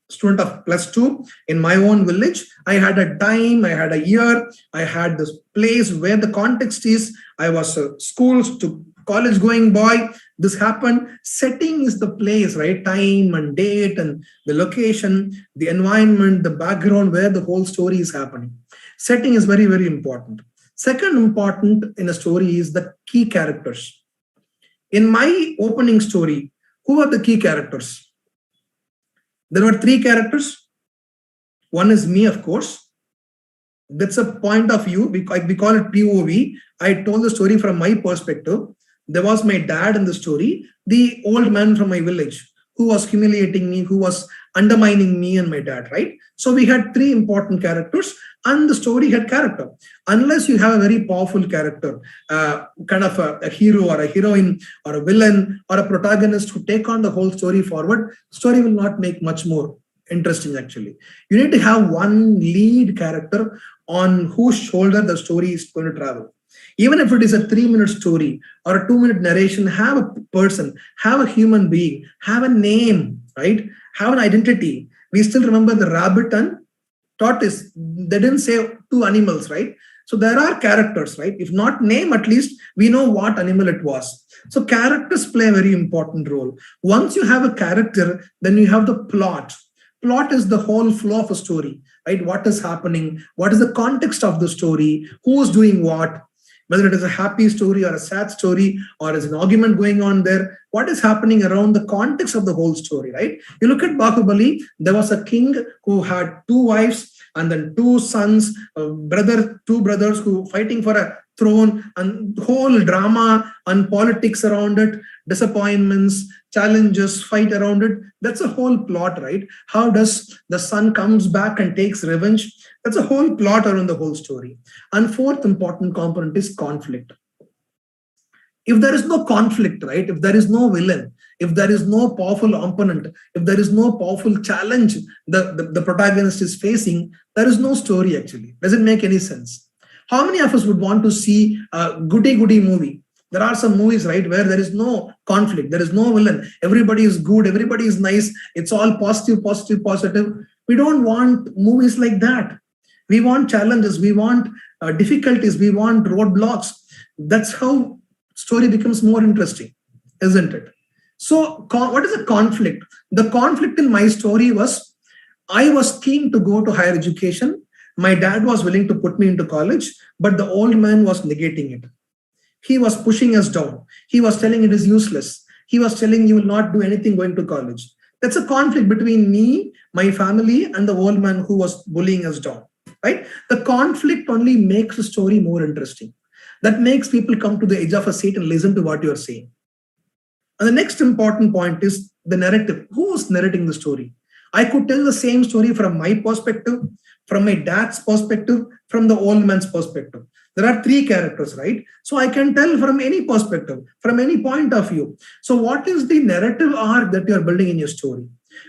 student of +2 in my own village, I had a time, I had a year, I had this place where the context is, I was a school to college going boy, this happened. Setting is the place, right? Time and date and the location, the environment, the background where the whole story is happening. Setting is very, very important. Second important in a story is the key characters. In my opening story, who are the key characters? There were 3 characters. One is me, of course. That's a point of view. We call it POV. I told the story from my perspective. There was my dad in the story, the old man from my village, who was humiliating me, who was undermining me and my dad, right? So we had 3 important characters and the story had character. Unless you have a very powerful character, kind of a hero or a heroine or a villain or a protagonist who take on the whole story forward, story will not make much more interesting actually. You need to have one lead character on whose shoulder the story is going to travel. Even if it is a 3-minute story or a 2-minute narration, have a person, have a human being, have a name, right? Have an identity. We still remember the rabbit and tortoise. They didn't say 2 animals, right? So there are characters, right? If not name, at least we know what animal it was. So characters play a very important role. Once you have a character, then you have the plot. Plot is the whole flow of a story, right? What is happening? What is the context of the story? Who is doing what? Whether it is a happy story or a sad story or is an argument going on there, what is happening around the context of the whole story, right? You look at Bahubali, there was a king who had 2 wives and then 2 sons, 2 brothers who fighting for a thrown and whole drama and politics around it, disappointments, challenges, fight around it. That's a whole plot, right? How does the son comes back and takes revenge? That's a whole plot around the whole story. And fourth important component is conflict. If there is no conflict, right? If there is no villain, if there is no powerful opponent, if there is no powerful challenge the protagonist is facing, there is no story actually. Doesn't make any sense. How many of us would want to see a goody-goody movie? There are some movies, right, where there is no conflict, there is no villain, everybody is good, everybody is nice, it's all positive, positive, positive. We don't want movies like that. We want challenges, we want difficulties, we want roadblocks. That's how story becomes more interesting, isn't it? So what is a conflict? The conflict in my story was, I was keen to go to higher education. My dad was willing to put me into college, but the old man was negating it. He was pushing us down. He was telling it is useless. He was telling you will not do anything going to college. That's a conflict between me, my family, and the old man who was bullying us down, right? The conflict only makes the story more interesting. That makes people come to the edge of a seat and listen to what you are saying. And the next important point is the narrative. Who is narrating the story? I could tell the same story from my perspective, from my dad's perspective, from the old man's perspective. There are three characters, right? So I can tell from any perspective, from any point of view. So what is the narrative arc that you are building in your story?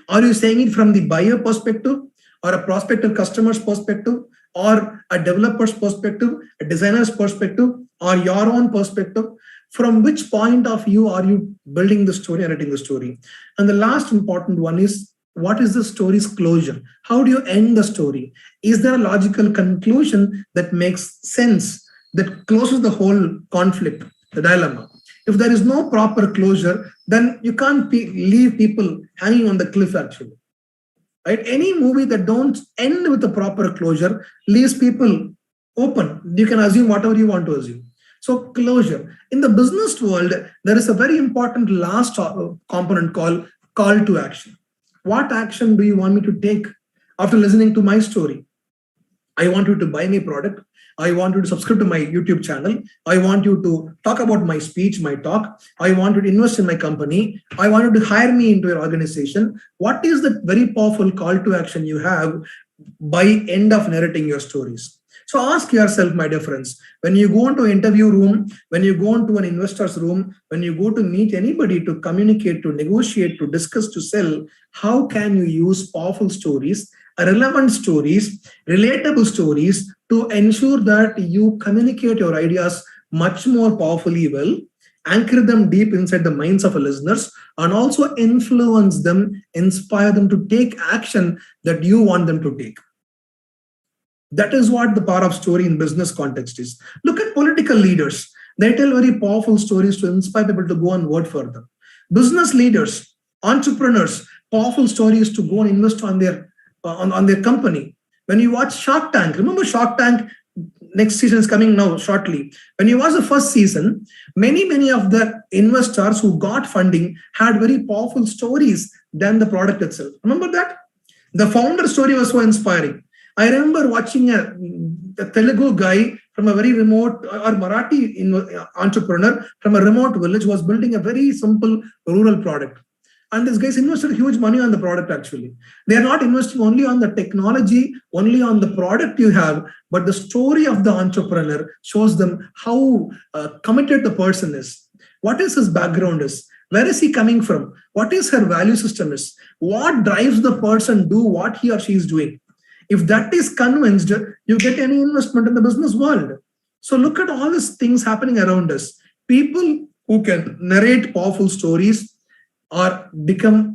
Are you saying it from the buyer perspective, or a prospective customer's perspective, or a developer's perspective, a designer's perspective, or your own perspective? From which point of view are you building the story, narrating the story? And the last important one is, what is the story's closure? How do you end the story? Is there a logical conclusion that makes sense, that closes the whole conflict, the dilemma? If there is no proper closure, then you can't leave people hanging on the cliff actually. Right? Any movie that don't end with a proper closure leaves people open. You can assume whatever you want to assume. So closure. In the business world, there is a very important last component called call to action. What action do you want me to take after listening to my story? I want you to buy my product. I want you to subscribe to my YouTube channel. I want you to talk about my speech, my talk. I want you to invest in my company. I want you to hire me into your organization. What is the very powerful call to action you have by end of narrating your stories? So ask yourself, my dear friends, when you go into an interview room, when you go into an investor's room, when you go to meet anybody to communicate, to negotiate, to discuss, to sell, how can you use powerful stories, relevant stories, relatable stories to ensure that you communicate your ideas much more powerfully well, anchor them deep inside the minds of our listeners, and also influence them, inspire them to take action that you want them to take. That is what the power of story in business context is. Look at political leaders. They tell very powerful stories to inspire people to go and work further. Business leaders, entrepreneurs, powerful stories to go and invest on their company. When you watch Shark Tank, remember Shark Tank, next season is coming now shortly. When you watch the first season, many of the investors who got funding had very powerful stories than the product itself. Remember that? The founder story was so inspiring. I remember watching a Telugu guy from a very remote, or Marathi entrepreneur from a remote village was building a very simple rural product. And these guys invested huge money on the product actually. They are not investing only on the technology, only on the product you have, but the story of the entrepreneur shows them how committed the person is. What is his background is? Where is he coming from? What is her value system is? What drives the person do what he or she is doing? If that is convinced, you get any investment in the business world. So look at all these things happening around us. People who can narrate powerful stories or become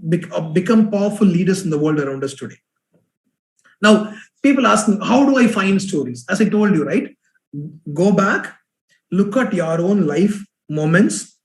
powerful leaders in the world around us today. Now, people ask me, how do I find stories? As I told you, right? Go back, look at your own life moments.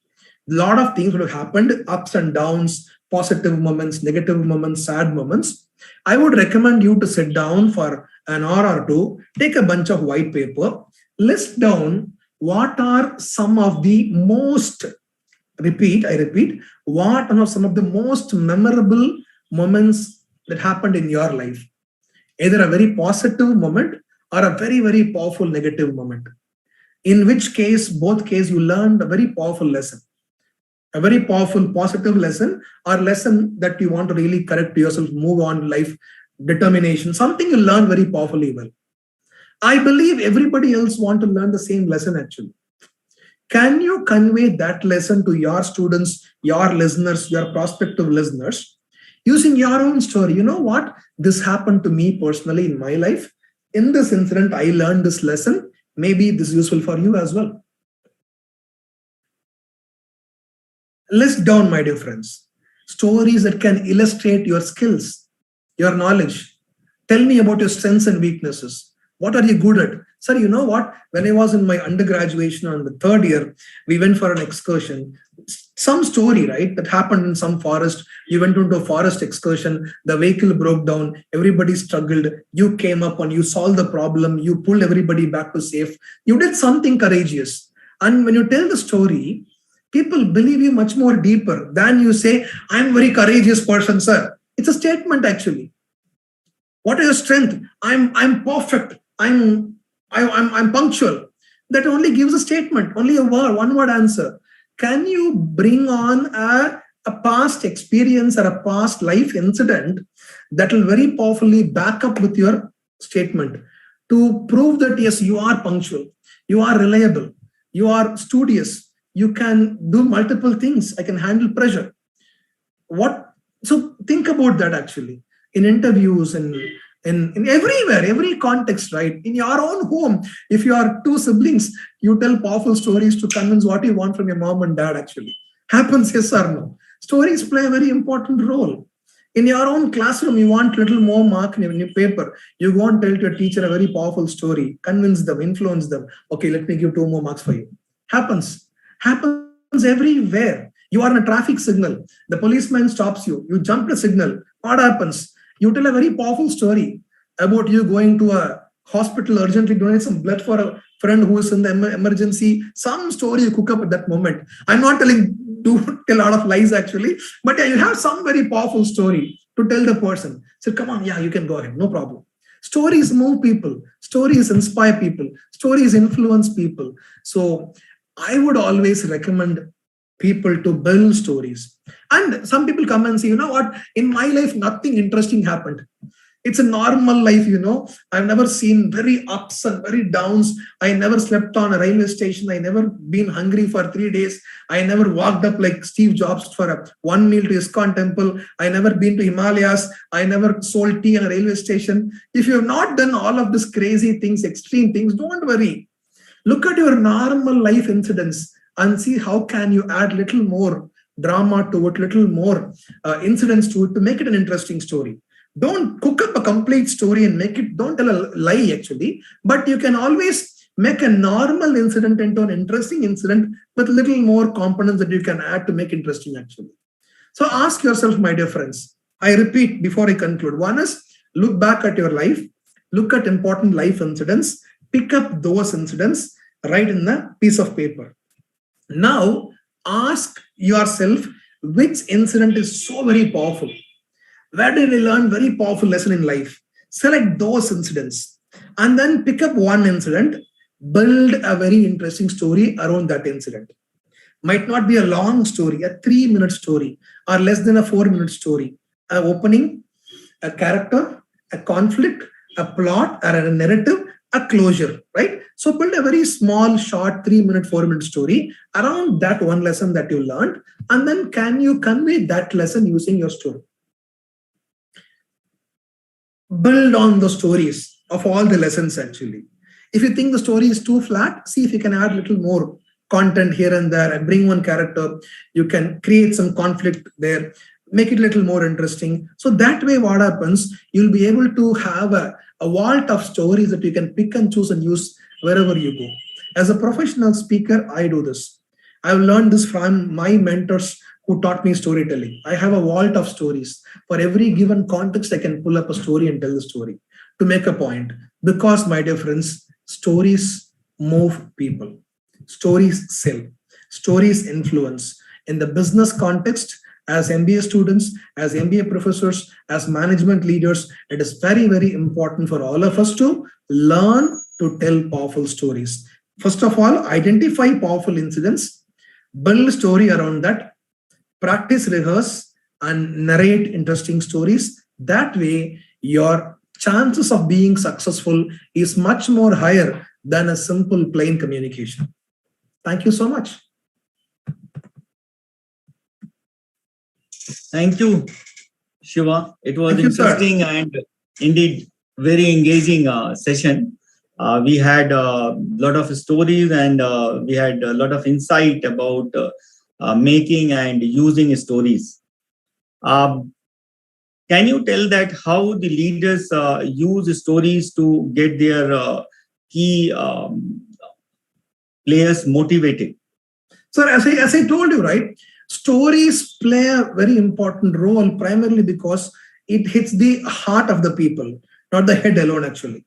A lot of things would have happened, ups and downs, positive moments, negative moments, sad moments. I would recommend you to sit down for an hour or two, take a bunch of white paper, list down what are some of the most, I repeat, what are some of the most memorable moments that happened in your life? Either a very positive moment or a very, very powerful negative moment. in which case, both case, you learned a very powerful lesson, a very powerful positive lesson, or lesson that you want to really correct yourself, move on life, determination, something you learn very powerfully well. I believe everybody else want to learn the same lesson actually. Can you convey that lesson to your students, your listeners, your prospective listeners, using your own story? You know what? This happened to me personally in my life. In this incident, I learned this lesson. Maybe this is useful for you as well. List down, my dear friends, stories that can illustrate your skills, your knowledge. Tell me about your strengths and weaknesses. What are you good at? Sir, you know what? When I was in my undergraduation on the third year, we went for an excursion. Some story, right, that happened in some forest. You went into a forest excursion, the vehicle broke down, everybody struggled. You came up and you solved the problem. You pulled everybody back to safe. You did something courageous. And when you tell the story, people believe you much more deeper than you say, I'm a very courageous person, sir. It's a statement actually. What is your strength? I'm perfect. I'm punctual. That only gives a statement, only a word, one word answer. Can you bring on a past experience or a past life incident that will very powerfully back up with your statement to prove that yes, you are punctual, you are reliable, you are studious, you can do multiple things, I can handle pressure. So think about that actually in interviews and in everywhere, every context, right? In your own home, if you are two siblings, you tell powerful stories to convince what you want from your mom and dad actually. Happens, yes or no? Stories play a very important role. In your own classroom, you want little more mark in your paper. You go and tell to your teacher a very powerful story, convince them, influence them. Okay, let me give 2 more marks for you. Happens everywhere. You are in a traffic signal. The policeman stops you. You jump the signal. What happens? You tell a very powerful story about you going to a hospital, urgently donate some blood for a friend who is in the emergency. Some story you cook up at that moment. I'm not telling to tell a lot of lies actually, but yeah, you have some very powerful story to tell the person. So come on, yeah, you can go ahead, no problem. Stories move people. Stories inspire people. Stories influence people. So I would always recommend people to build stories. And some people come and say, you know what, in my life, nothing interesting happened. It's a normal life, you know. I've never seen very ups and very downs. I never slept on a railway station. I never been hungry for 3 days. I never walked up like Steve Jobs for one meal to ISKCON temple. I never been to Himalayas. I never sold tea on a railway station. If you have not done all of these crazy things, extreme things, don't worry. Look at your normal life incidents and see how can you add little more drama to it, little more incidents to it to make it an interesting story. Don't cook up a complete story and make it, don't tell a lie actually, but you can always make a normal incident into an interesting incident with little more components that you can add to make interesting actually. So ask yourself, my dear friends, I repeat before I conclude. One is look back at your life, look at important life incidents, pick up those incidents, write in a piece of paper. Now, ask yourself which incident is so very powerful. Where did I learn very powerful lesson in life? Select those incidents and then pick up one incident, build a very interesting story around that incident. Might not be a long story, a 3-minute story or less than a 4-minute story. An opening, a character, a conflict, a plot or a narrative, a closure, right? So build a very small, short 3-minute, 4-minute story around that one lesson that you learned. And then can you convey that lesson using your story? Build on the stories of all the lessons actually. If you think the story is too flat, see if you can add a little more content here and there and bring one character. You can create some conflict there, make it a little more interesting. So that way what happens, you'll be able to have a vault of stories that you can pick and choose and use wherever you go. As a professional speaker, I do this. I've learned this from my mentors who taught me storytelling. I have a vault of stories. For every given context, I can pull up a story and tell the story to make a point. Because, my dear friends, stories move people. Stories sell. Stories influence. In the business context, as MBA students, as MBA professors, as management leaders, it is very, very important for all of us to learn to tell powerful stories. First of all, identify powerful incidents, build a story around that, practice, rehearse, and narrate interesting stories. That way, your chances of being successful is much more higher than a simple plain communication. Thank you so much. Thank you, Shiva. It was interesting Sir. And indeed very engaging session. We had a lot of stories and we had a lot of insight about making and using stories. Um, can you tell that how the leaders use stories to get their key players motivated? So as I told you, right, stories play a very important role primarily because it hits the heart of the people, not the head alone actually.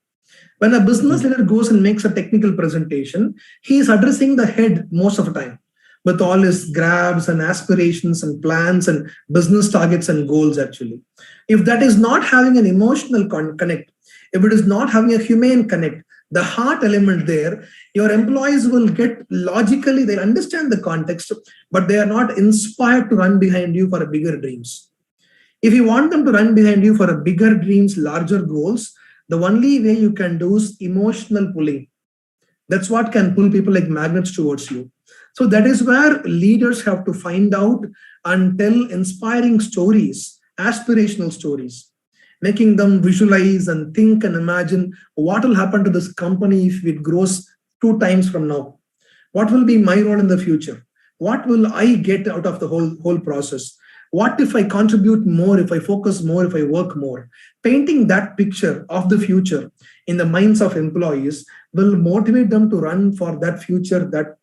When a business leader goes and makes a technical presentation, he is addressing the head most of the time with all his grabs and aspirations and plans and business targets and goals actually. If that is not having an emotional connect, if it is not having a humane connect, the heart element there, your employees will get logically, they understand the context, but they are not inspired to run behind you for a bigger dreams. If you want them to run behind you for a bigger dreams, larger goals, the only way you can do is emotional pulling. That's what can pull people like magnets towards you. So that is where leaders have to find out and tell inspiring stories, aspirational stories, making them visualize and think and imagine what will happen to this company if it grows 2 times from now. What will be my role in the future? What will I get out of the whole process? What if I contribute more, if I focus more, if I work more? Painting that picture of the future in the minds of employees will motivate them to run for that future, that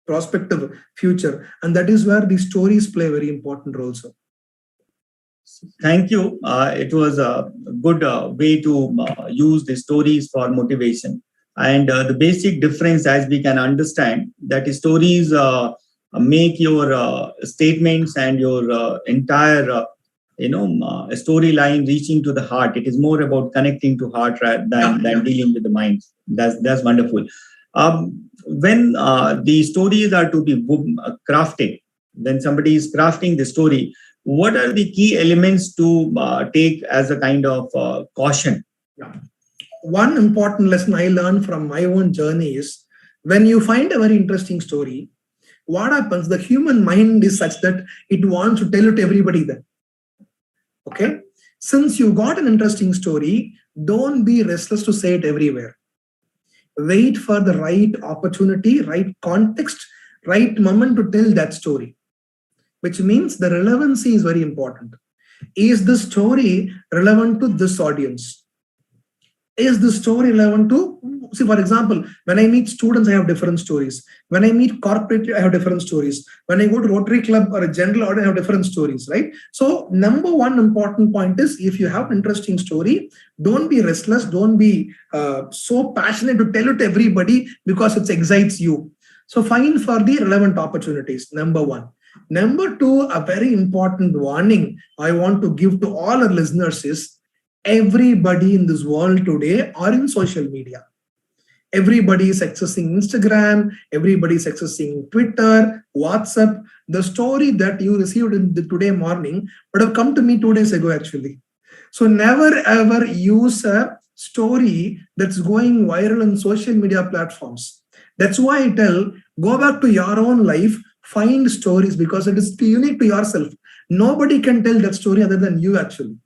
prospective future. And that is where these stories play a very important role. So, thank you. It was a good way to use the stories for motivation. And the basic difference, as we can understand, that stories make your statements and your entire storyline reaching to the heart. It is more about connecting to heart rather than dealing with the mind. That's wonderful. When the stories are to be crafted, when somebody is crafting the story, what are the key elements to take as a kind of caution? One important lesson I learned from my own journey is when you find a very interesting story, what happens, the human mind is such that it wants to tell it to everybody then. Okay? Since you got an interesting story, don't be restless to say it everywhere. Wait for the right opportunity, right context, right moment to tell that story, which means the relevancy is very important. Is the story relevant to this audience? Is the story relevant to, see, for example, when I meet students, I have different stories. When I meet corporate, I have different stories. When I go to Rotary Club or a general audience, I have different stories, right? So number one important point is, if you have an interesting story, don't be restless. Don't be so passionate to tell it to everybody because it excites you. So find for the relevant opportunities, number one. Number two, a very important warning I want to give to all our listeners is, everybody in this world today are in social media. Everybody is accessing Instagram, everybody is accessing Twitter, WhatsApp. The story that you received in the today morning would have come to me 2 days ago actually. So never ever use a story that's going viral on social media platforms. That's why I tell, go back to your own life, find stories because it is unique to yourself. Nobody can tell that story other than you actually.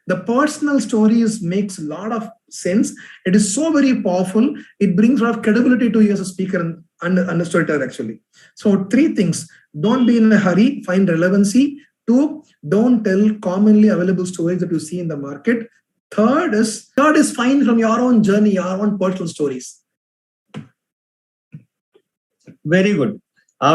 The personal stories makes a lot of sense. It is so very powerful. It brings a lot of credibility to you as a speaker and a storyteller actually. So 3 things. Don't be in a hurry, find relevancy. 2, don't tell commonly available stories that you see in the market. Third is find from your own journey, your own personal stories. Very good.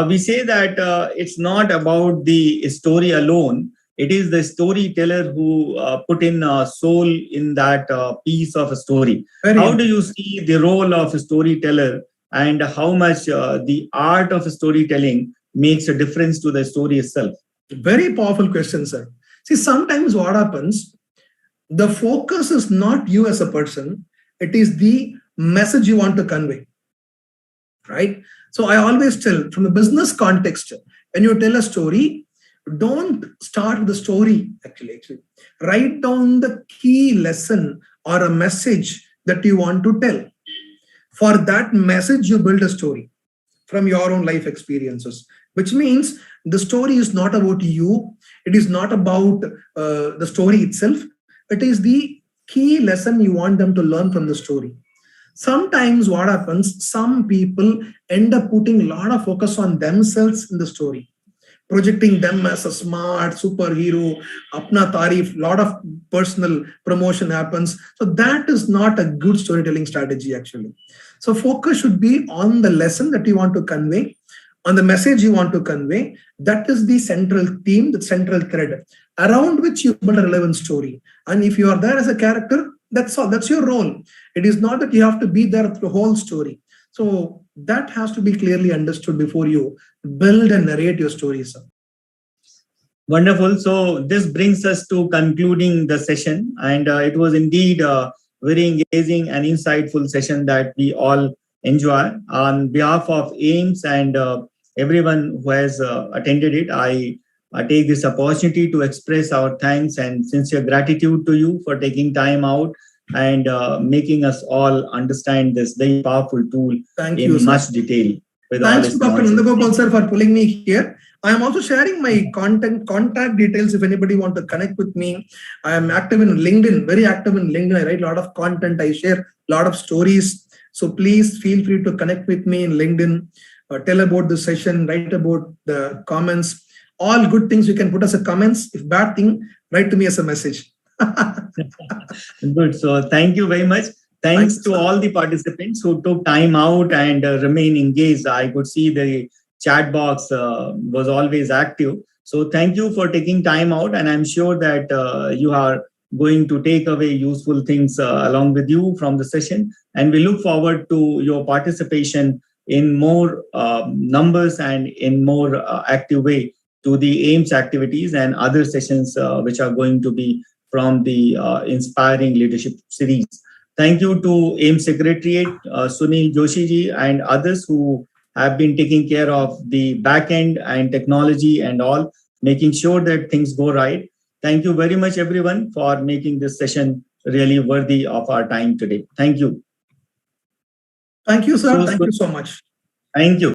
We say that it's not about the story alone. It is the storyteller who put in soul in that piece of a story. How do you see the role of a storyteller and how much the art of storytelling makes a difference to the story itself? Very powerful question, sir. See, sometimes what happens, the focus is not you as a person, it is the message you want to convey. right? So I always tell from a business context, when you tell a story, don't start with the story. Actually, write down the key lesson or a message that you want to tell. For that message, you build a story from your own life experiences, which means the story is not about you. It is not about the story itself. It is the key lesson you want them to learn from the story. Sometimes what happens, some people end up putting a lot of focus on themselves in the story, projecting them as a smart superhero, apna tarif, lot of personal promotion happens. So that is not a good storytelling strategy actually. So focus should be on the lesson that you want to convey, on the message you want to convey. That is the central theme, the central thread around which you build a relevant story. And if you are there as a character, that's all. That's your role. It is not that you have to be there through the whole story. So that has to be clearly understood before you build and narrate your stories. Wonderful. So this brings us to concluding the session, and it was indeed a very engaging and insightful session that we all enjoy. On behalf of AIMS and everyone who has attended it, I take this opportunity to express our thanks and sincere gratitude to you for taking time out and making us all understand this very powerful tool in much detail. Thanks to Dr. Nandagopal sir for pulling me here. I am also sharing my contact details if anybody want to connect with me. I am active in LinkedIn, very active in LinkedIn. I write a lot of content. I share a lot of stories. So please feel free to connect with me in LinkedIn. Tell about the session, write about the comments. All good things you can put as a comments. If bad thing, write to me as a message. Good. So thank you very much. Thanks to all the participants who took time out and remain engaged. I could see the chat box was always active. So thank you for taking time out. And I'm sure that you are going to take away useful things along with you from the session. And we look forward to your participation in more numbers and in more active way to the AIMS activities and other sessions which are going to be from the Inspiring Leadership series. Thank you to AIMS Secretariat, Sunil Joshi ji and others who have been taking care of the back end and technology and all, making sure that things go right. Thank you very much, everyone, for making this session really worthy of our time today. Thank you. Thank you, sir. Thank you so much. Thank you.